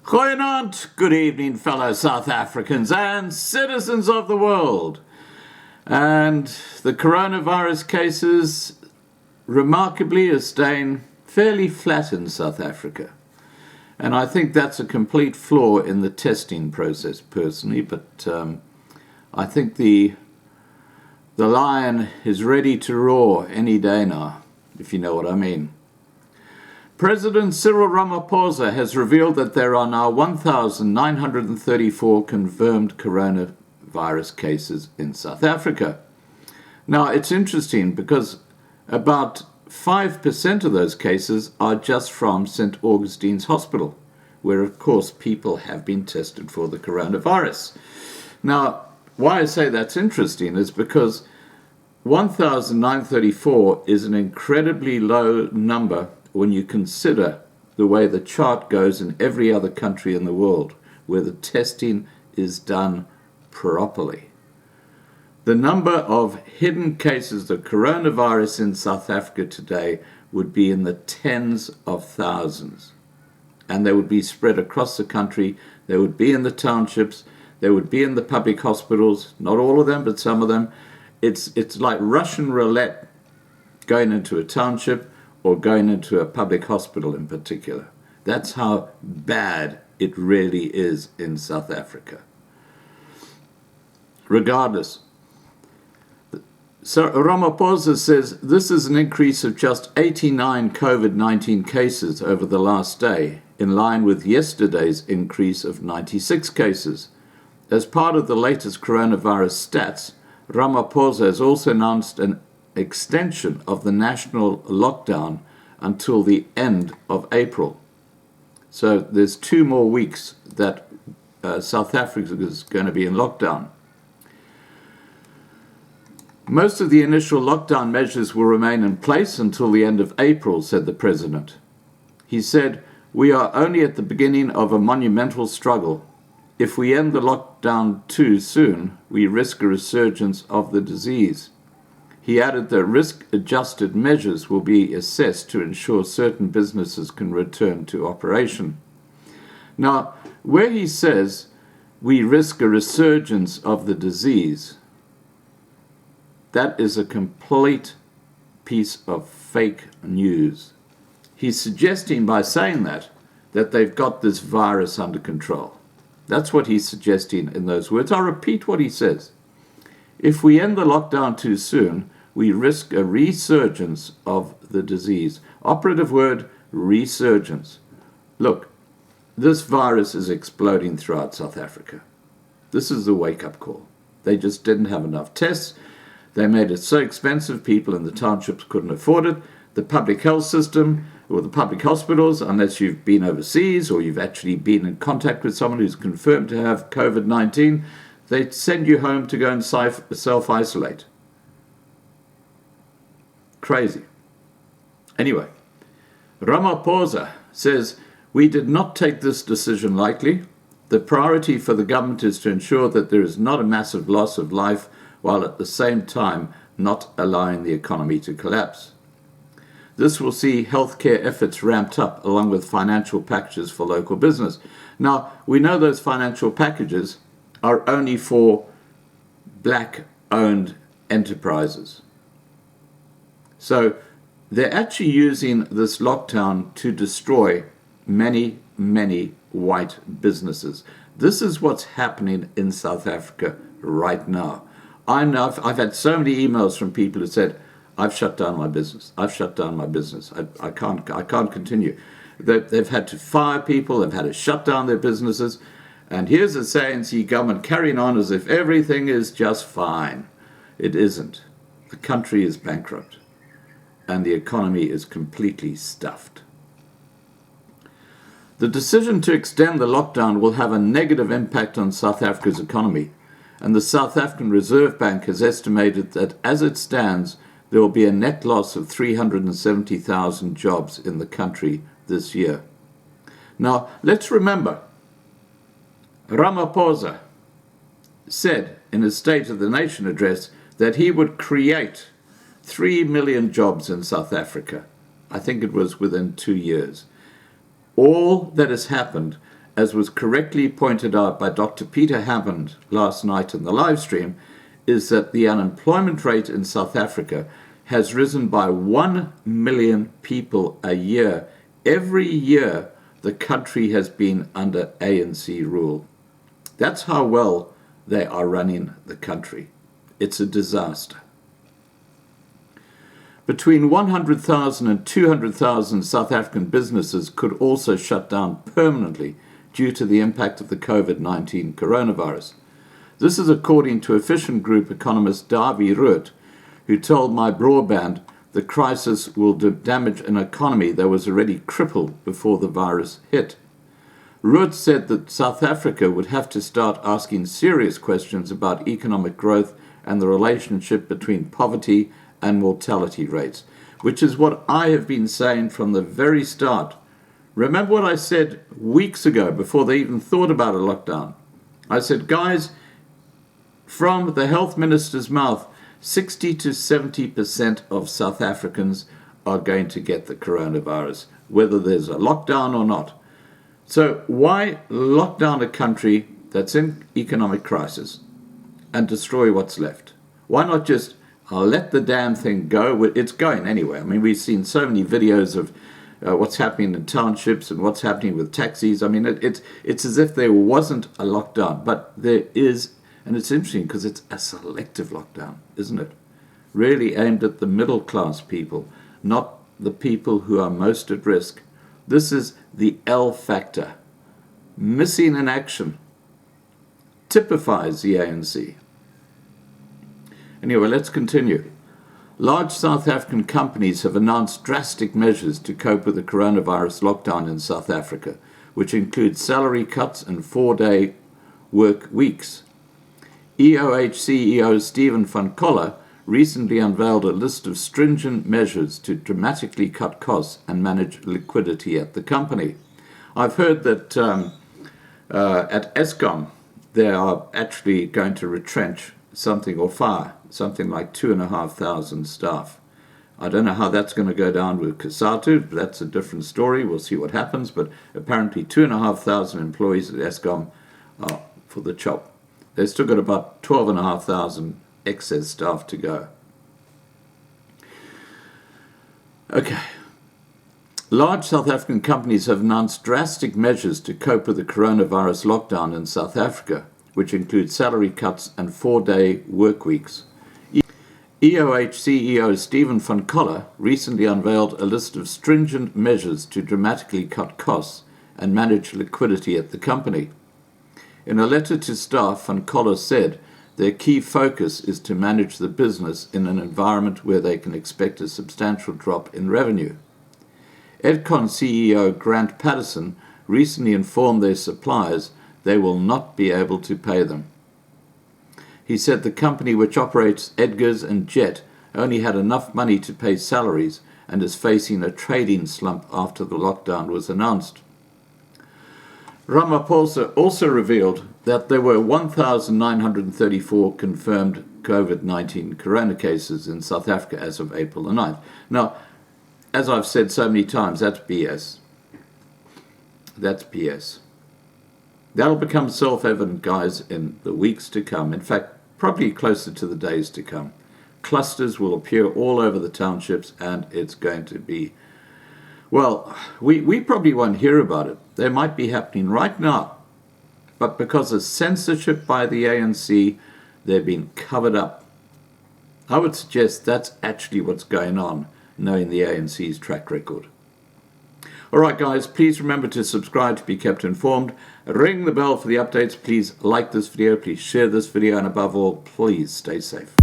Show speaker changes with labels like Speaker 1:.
Speaker 1: Goeienaand, good evening, fellow South Africans and citizens of the world. And the coronavirus cases, remarkably, are staying fairly flat in South Africa. And I think that's a complete flaw in the testing process, personally. But I think the lion is ready to roar any day now, if you know what I mean. President Cyril Ramaphosa has revealed that there are now 1,934 confirmed coronavirus cases in South Africa. Now, it's interesting because about 5% of those cases are just from St. Augustine's Hospital, where, of course, people have been tested for the coronavirus. Now, why I say that's interesting is because 1,934 is an incredibly low number when you consider the way the chart goes in every other country in the world, where the testing is done properly. The number of hidden cases of coronavirus in South Africa today would be in the tens of thousands. And they would be spread across the country. They would be in the townships. They would be in the public hospitals. Not all of them, but some of them. It's like Russian roulette going into a township or going into a public hospital in particular. That's how bad it really is in South Africa. Regardless, so Ramaphosa says this is an increase of just 89 COVID-19 cases over the last day, in line with yesterday's increase of 96 cases. As part of the latest coronavirus stats, Ramaphosa has also announced an extension of the national lockdown until the end of April. So there's 2 more weeks that South Africa is going to be in lockdown. Most of the initial lockdown measures will remain in place until the end of April, said the president. He said, "We are only at the beginning of a monumental struggle. If we end the lockdown too soon, we risk a resurgence of the disease." He added that risk-adjusted measures will be assessed to ensure certain businesses can return to operation. Now, where he says we risk a resurgence of the disease, that is a complete piece of fake news. He's suggesting by saying that they've got this virus under control. That's what he's suggesting in those words. I'll repeat what he says. If we end the lockdown too soon, we risk a resurgence of the disease. Operative word, resurgence. Look, this virus is exploding throughout South Africa. This is a wake-up call. They just didn't have enough tests. They made it so expensive, people in the townships couldn't afford it. The public health system, or the public hospitals, unless you've been overseas or you've actually been in contact with someone who's confirmed to have COVID-19, they send you home to go and self-isolate. Crazy. Anyway, Ramaphosa says, "We did not take this decision lightly. The priority for the government is to ensure that there is not a massive loss of life while at the same time not allowing the economy to collapse. This will see healthcare efforts ramped up along with financial packages for local business." Now, we know those financial packages are only for black-owned enterprises. So they're actually using this lockdown to destroy many, many white businesses. This is what's happening in South Africa right now. I've had so many emails from people who said, "I've shut down my business. I've shut down my business. I can't continue." They've had to fire people. They've had to shut down their businesses. And here's the ANC government carrying on as if everything is just fine. It isn't. The country is bankrupt. And the economy is completely stuffed. The decision to extend the lockdown will have a negative impact on South Africa's economy. And the South African Reserve Bank has estimated that as it stands, there will be a net loss of 370,000 jobs in the country this year. Now, let's remember, Ramaphosa said in his State of the Nation address that he would create 3 million jobs in South Africa. I think it was within 2 years. All that has happened as was correctly pointed out by Dr. Peter Hammond last night in the live stream, is that the unemployment rate in South Africa has risen by 1 million people a year. Every year the country has been under ANC rule. That's how well they are running the country. It's a disaster. Between 100,000 and 200,000 South African businesses could also shut down permanently due to the impact of the COVID-19 coronavirus. This is according to efficient group economist Davie Root, who told my broadband the crisis will damage an economy that was already crippled before the virus hit. Root said that South Africa would have to start asking serious questions about economic growth and the relationship between poverty and mortality rates, which is what I have been saying from the very start. Remember what I said weeks ago before they even thought about a lockdown? I said, guys, from the health minister's mouth, 60 to 70% of South Africans are going to get the coronavirus, whether there's a lockdown or not. So why lock down a country that's in economic crisis and destroy what's left? Why not just let the damn thing go? It's going anyway. I mean, we've seen so many videos of what's happening in townships and what's happening with taxis. I mean, it's as if there wasn't a lockdown, but there is. And it's interesting because it's a selective lockdown, isn't it? Really aimed at the middle class people, not the people who are most at risk. This is the L factor. Missing in action typifies the ANC. Anyway, let's continue. Large South African companies have announced drastic measures to cope with the coronavirus lockdown in South Africa, which include salary cuts and 4-day work weeks. EOH CEO Stephen van Coller recently unveiled a list of stringent measures to dramatically cut costs and manage liquidity at the company. I've heard that at Eskom they are actually going to retrench or fire something like 2,500 staff. I don't know how that's going to go down with Kasatu, but that's a different story. We'll see what happens, but apparently 2,500 employees at Eskom are for the chop. They've still got about 12,500 excess staff to go. Okay. Large South African companies have announced drastic measures to cope with the coronavirus lockdown in South Africa, which include salary cuts and 4-day work weeks. EOH CEO Stephen van Coller recently unveiled a list of stringent measures to dramatically cut costs and manage liquidity at the company. In a letter to staff, Van Coller said their key focus is to manage the business in an environment where they can expect a substantial drop in revenue. Edcon CEO Grant Patterson recently informed their suppliers they will not be able to pay them. He said the company which operates Edgars and Jet only had enough money to pay salaries and is facing a trading slump after the lockdown was announced. Ramaphosa also revealed that there were 1,934 confirmed COVID-19 corona cases in South Africa as of April the 9th. Now, as I've said so many times, that's BS. That's BS. That'll become self-evident, guys, in the weeks to come. In fact, probably closer to the days to come. Clusters will appear all over the townships, and it's going to be, well, we probably won't hear about it. They might be happening right now, but because of censorship by the ANC, they're being covered up. I would suggest that's actually what's going on, knowing the ANC's track record. All right, guys, please remember to subscribe to be kept informed. Ring the bell for the updates. Please like this video, please share this video, and above all, please stay safe.